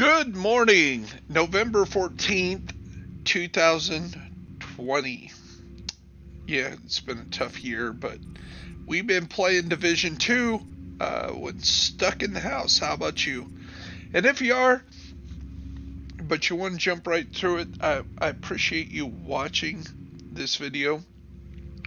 Good morning, November 14th, 2020. Yeah, it's been a tough year, but we've been playing Division 2 when stuck in the house. How about you? And if you are, but you want to jump right through it, I appreciate you watching this video.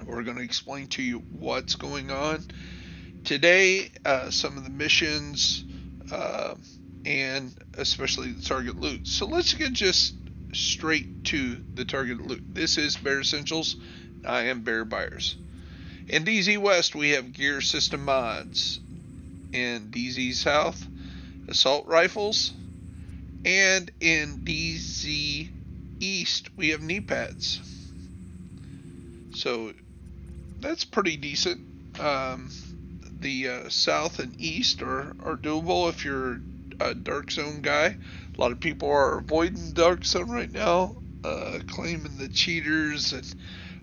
We're going to explain to you what's going on. Today, some of the missions, and especially the target loot. So let's get just straight to the target loot. This is Bear Essentials. I am BYERS. In DZ West, we have gear system mods. In DZ South, assault rifles. And in DZ East, we have knee pads. So that's pretty decent. The South and East are doable if you're a Dark Zone guy. A lot of people are avoiding Dark Zone right now, claiming the cheaters and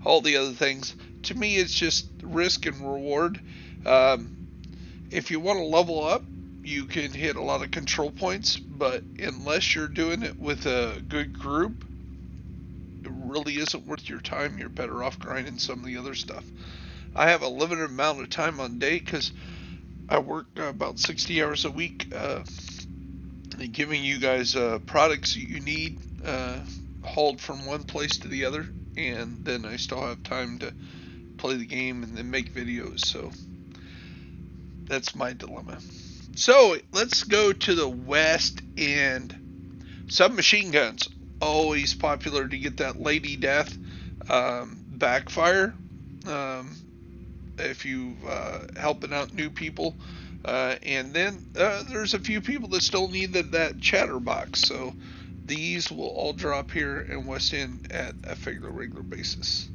all the other things. To me, it's just risk and reward. If you want to level up, you can hit a lot of control points, but unless you're doing it with a good group, it really isn't worth your time. You're better off grinding some of the other stuff. I have a limited amount of time on day because I work about 60 hours a week, giving you guys products you need hauled from one place to the other, and then I still have time to play the game and then make videos. So that's my dilemma. So let's go to the West End. Submachine guns, always popular to get that Lady Death backfire. If you helping out new people, and then there's a few people that still need that chatterbox. So these will all drop here in West End at a regular basis.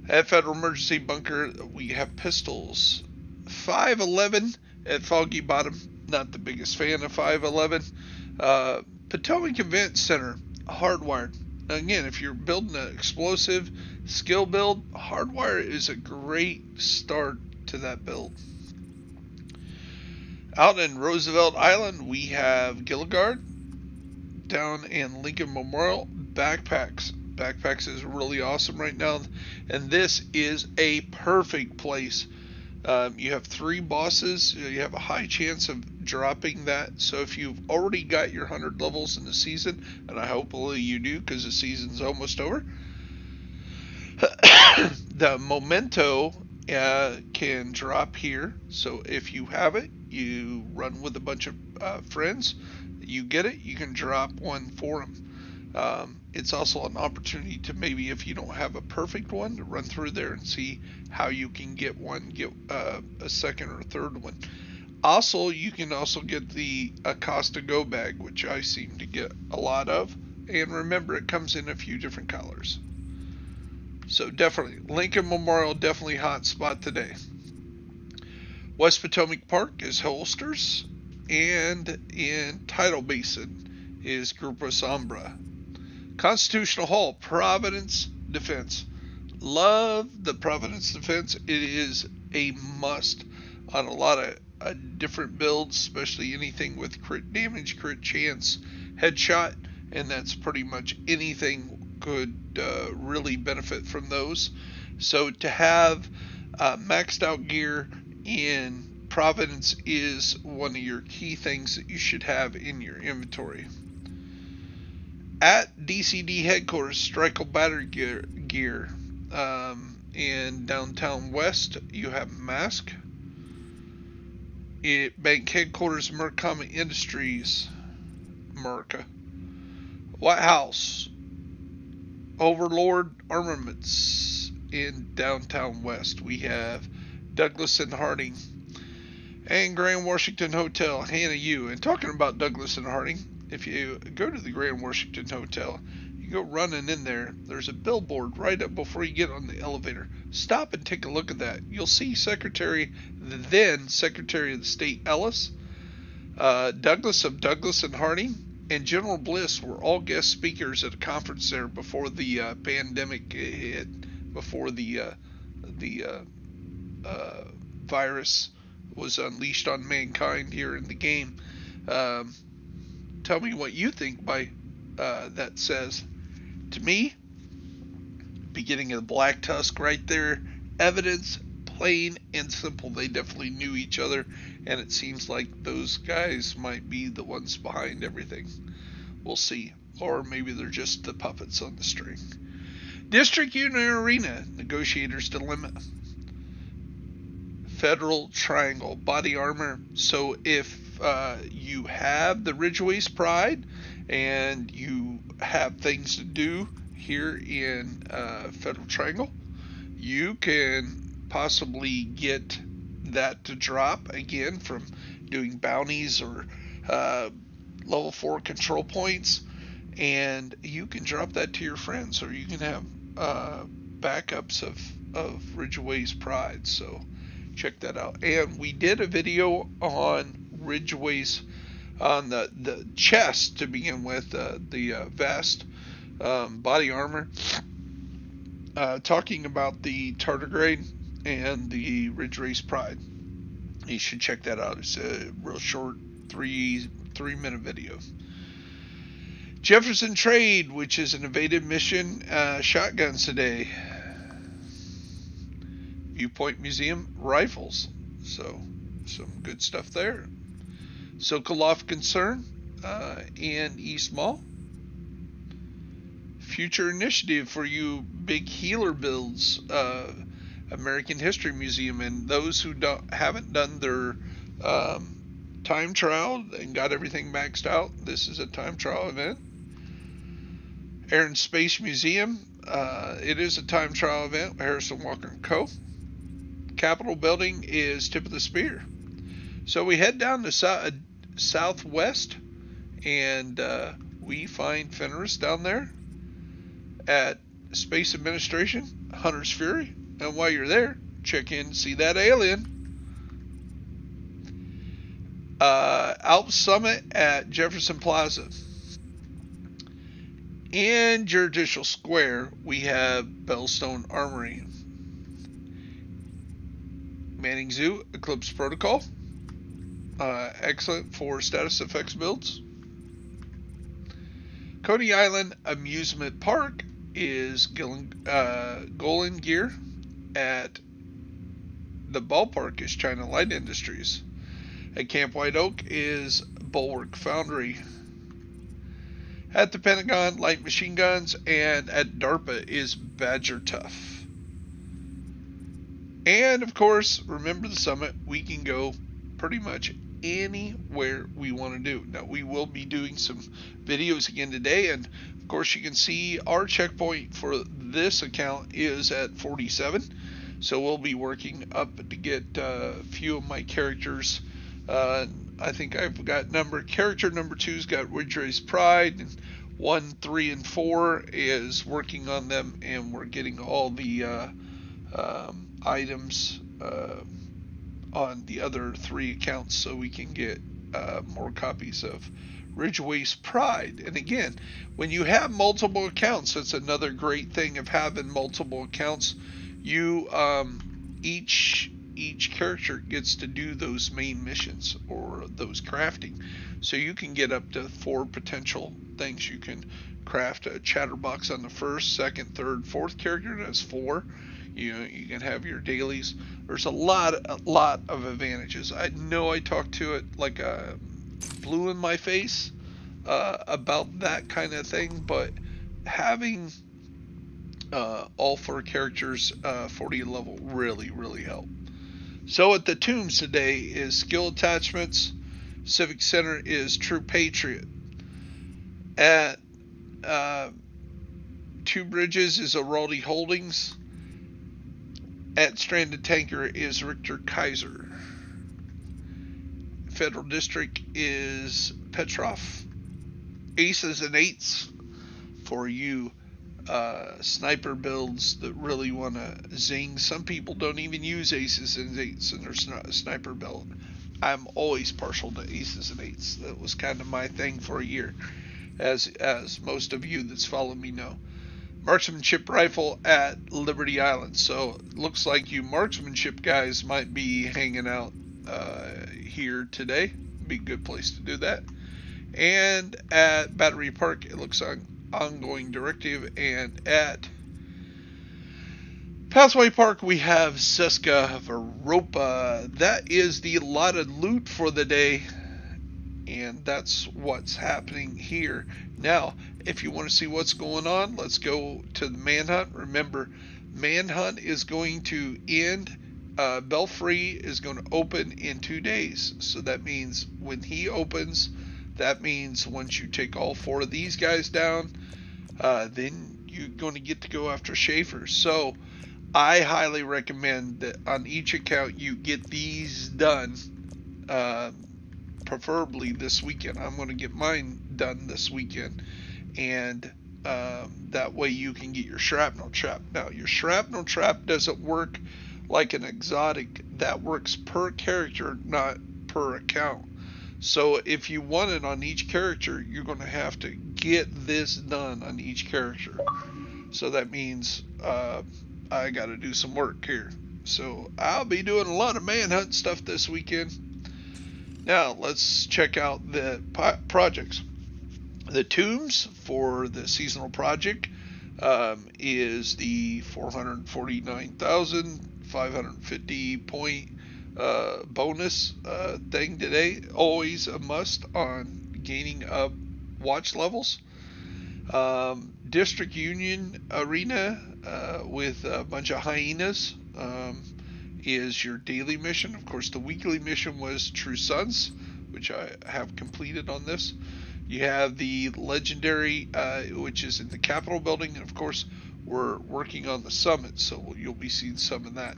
At Federal Emergency Bunker, we have pistols. 5.11 at Foggy Bottom. Not the biggest fan of 5.11. Potomac Event Center, hardwired. Again, if you're building an explosive skill build, hardwire is a great start to that build. Out in Roosevelt Island, we have Gilligard. Down in Lincoln Memorial, backpacks. Backpacks is really awesome right now, and this is a perfect place. You have 3 bosses. You have a high chance of dropping that. So if you've already got your 100 levels in the season, and I hopefully you do because the season's almost over, the memento can drop here. So if you have it, you run with a bunch of friends, you get it, you can drop one for them. It's also an opportunity to maybe, if you don't have a perfect one, to run through there and see how you can get one, get a second or third one. Also, you can also get the Acosta Go bag, which I seem to get a lot of. And remember, it comes in a few different colors. So definitely, Lincoln Memorial, definitely hot spot today. West Potomac Park is holsters. And in Tidal Basin is Grupo Sombra. Constitutional Hall, Providence Defense. Love the Providence Defense. It is a must on a lot of different builds, especially anything with crit damage, crit chance, headshot, and that's pretty much anything could really benefit from those. So to have maxed out gear in Providence is one of your key things that you should have in your inventory. At DCO Headquarters, Strikel battery gear. In downtown West, you have Mask. Bank Headquarters, Murakami Industries, America. White House, Overlord Armaments. In downtown West, we have Douglas and Harding. And Grand Washington Hotel, Hannah U. And talking about Douglas and Harding, if you go to the Grand Washington Hotel, you go running in there, there's a billboard right up before you get on the elevator. Stop and take a look at that. You'll see the then Secretary of the State Ellis, Douglas of Douglas and Harding, and General Bliss were all guest speakers at a conference there before the pandemic hit, before the virus was unleashed on mankind here in the game. tell me what you think by that says. To me, beginning of the Black Tusk right there, evidence, plain and simple. They definitely knew each other, and it seems like those guys might be the ones behind everything. We'll see. Or maybe they're just the puppets on the string. District Unit Arena, Negotiator's Dilemma. Federal Triangle, body armor. So if you have the Ridgeway's Pride and you have things to do here in Federal Triangle, you can possibly get that to drop again from doing bounties or level 4 control points, and you can drop that to your friends, or you can have backups of Ridgeway's Pride. So check that out. And we did a video on Ridgeway's, on the chest to begin with, the vest, body armor, talking about the tardigrade and the Ridgeway's Pride. You should check that out. It's a real short 3-minute video. Jefferson Trade, which is an evaded mission, shotguns today. Viewpoint Museum, rifles. So some good stuff there. Sokolov Concern in East Mall. Future Initiative for you big healer builds, American History Museum, and those who haven't done their time trial and got everything maxed out, this is a time trial event. Air and Space Museum, it is a time trial event, Harrison Walker & Co. Capitol Building is tip of the spear. So we head down to southwest, and we find Fenris down there at Space Administration, Hunter's Fury. And while you're there, check in, see that alien. Alps Summit at Jefferson Plaza. In Judicial Square, we have Bellstone Armory. Manning Zoo, Eclipse Protocol. Excellent for status effects builds. Coney Island Amusement Park is Golan Gear. At the ballpark is China Light Industries. At Camp White Oak is Bulwark Foundry. At the Pentagon, Light Machine Guns, and at DARPA is Badger Tough. And of course, remember the summit, we can go pretty much anywhere we want to do. Now, we will be doing some videos again today, and of course you can see our checkpoint for this account is at 47. So we'll be working up to get a few of my characters. I think I've got character number 2's got Ridgeway's Pride, and 1, 3, and 4 is working on them, and we're getting all the items on the other 3 accounts so we can get more copies of Ridgeway's Pride. And again, when you have multiple accounts, that's another great thing of having multiple accounts. You each character gets to do those main missions or those crafting, so you can get up to 4 potential things. You can craft a chatterbox on the 1st, 2nd, 3rd, 4th character. That's 4. You can have your dailies. There's a lot of advantages. I know I talked to it like a blue in my face about that kind of thing, but having all 4 characters 40 level really help. So at the Tombs today is Skill Attachments. Civic Center is True Patriot. At Two Bridges is Araldi Holdings. At Stranded Tanker is Richter Kaiser. Federal District is Petrov. Aces and Eights for you sniper builds that really want to zing. Some people don't even use aces and eights in their sniper build. I'm always partial to aces and eights. That was kind of my thing for a year, as most of you that's followed me know. Marksmanship rifle at Liberty Island. So it looks like you marksmanship guys might be hanging out here today. Be a good place to do that. And at Battery Park, it looks on ongoing directive. And at Pathway Park, we have Seska Veropa. That is the allotted loot for the day. And that's what's happening here. Now, if you want to see what's going on, let's go to the Manhunt. Remember, Manhunt is going to end. Belfry is going to open in 2 days. So that means when he opens, that means once you take all 4 of these guys down, then you're going to get to go after Schaeffer. So I highly recommend that on each account you get these done, preferably this weekend. I'm going to get mine done this weekend, and that way you can get your shrapnel trap. Now, your shrapnel trap doesn't work like an exotic. That works per character, not per account. So if you want it on each character, you're going to have to get this done on each character. So that means I got to do some work here. So I'll be doing a lot of manhunt stuff this weekend. Now let's check out the projects. The tombs for the seasonal project is the 449,550 point bonus thing today. Always a must on gaining up watch levels. District Union Arena with a bunch of hyenas is your daily mission. Of course, the weekly mission was True Sons, which I have completed on this. You have the legendary, which is in the Capitol building, and of course, we're working on the summit, so you'll be seeing some of that.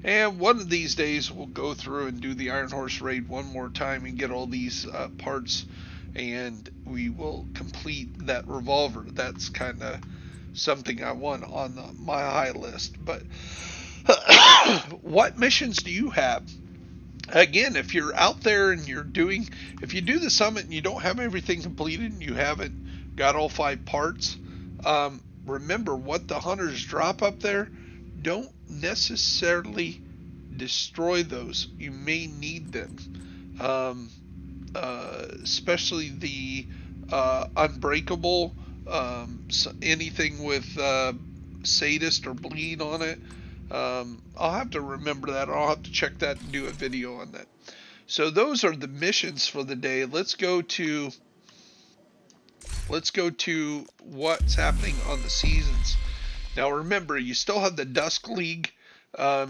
And one of these days, we'll go through and do the Iron Horse raid one more time and get all these parts, and we will complete that revolver. That's kind of something I want on my high list. But what missions do you have? Again, if you're out there and if you do the summit and you don't have everything completed and you haven't got all 5 parts, remember what the hunters drop up there. Don't necessarily destroy those. You may need them, especially the unbreakable, anything with sadist or bleed on it. I'll have to remember that. I'll have to check that and do a video on that. So those are the missions for the day. Let's go to what's happening on the seasons. Now remember, you still have the Dusk League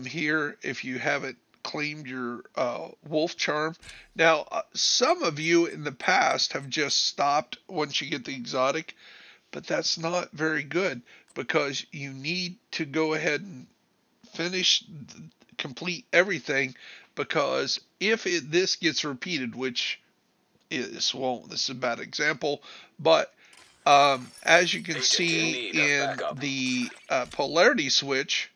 here if you haven't claimed your Wolf Charm. Now, some of you in the past have just stopped once you get the exotic, but that's not very good because you need to go ahead and complete everything, because if this gets repeated, which this won't, this is a bad example, but as you can see in the polarity switch,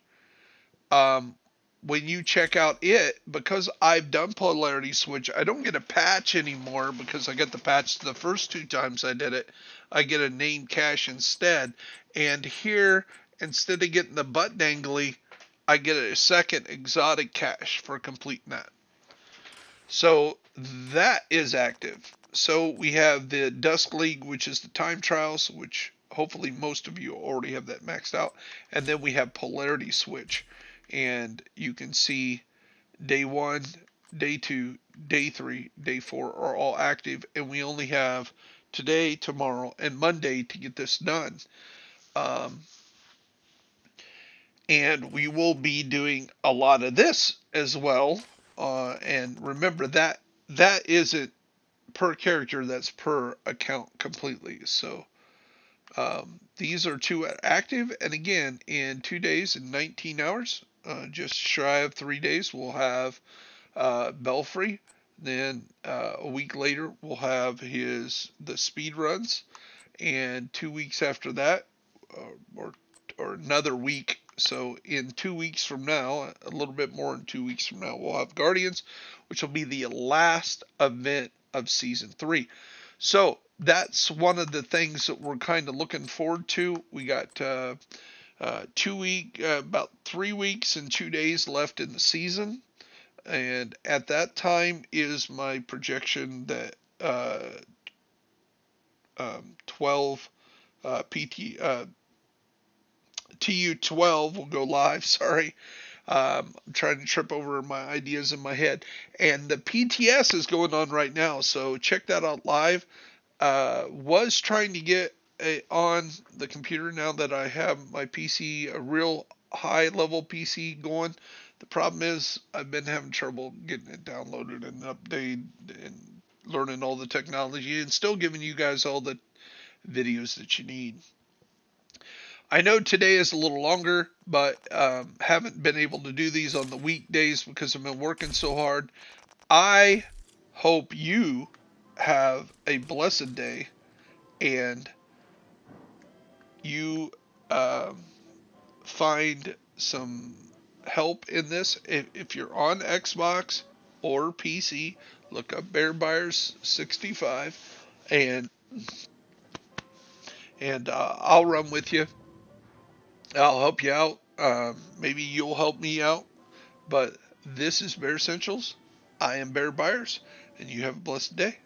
when you check out it, because I've done polarity switch, I don't get a patch anymore because I got the patch the first 2 times I did it. I get a named cache instead, and here, instead of getting the butt dangly, I get a second exotic cache for completing that. So that is active. So we have the Dusk League, which is the time trials, which hopefully most of you already have that maxed out. And then we have polarity switch. And you can see day 1, day 2, day 3, day 4 are all active. And we only have today, tomorrow, and Monday to get this done. And we will be doing a lot of this as well. And remember that isn't per character, that's per account completely. So these are 2 active. And again, in 2 days and 19 hours, just shy of 3 days, we'll have Belfry. Then a week later, we'll have the speed runs. And 2 weeks after that, or another week. So in 2 weeks from now, a little bit more than 2 weeks from now, we'll have Guardians, which will be the last event of Season 3. So that's one of the things that we're kind of looking forward to. We got about 3 weeks and 2 days left in the season. And at that time is my projection that 12 TU12 will go live. Sorry. I'm trying to trip over my ideas in my head. And the PTS is going on right now, so check that out live. Was trying to get on the computer now that I have my PC, a real high level PC going. The problem is I've been having trouble getting it downloaded and updated and learning all the technology and still giving you guys all the videos that you need. I know today is a little longer, but haven't been able to do these on the weekdays because I've been working so hard. I hope you have a blessed day and you find some help in this. If you're on Xbox or PC, look up BYERS 65 and I'll run with you. I'll help you out. Maybe you'll help me out. But this is Bear Essentials. I am BYERS, and you have a blessed day.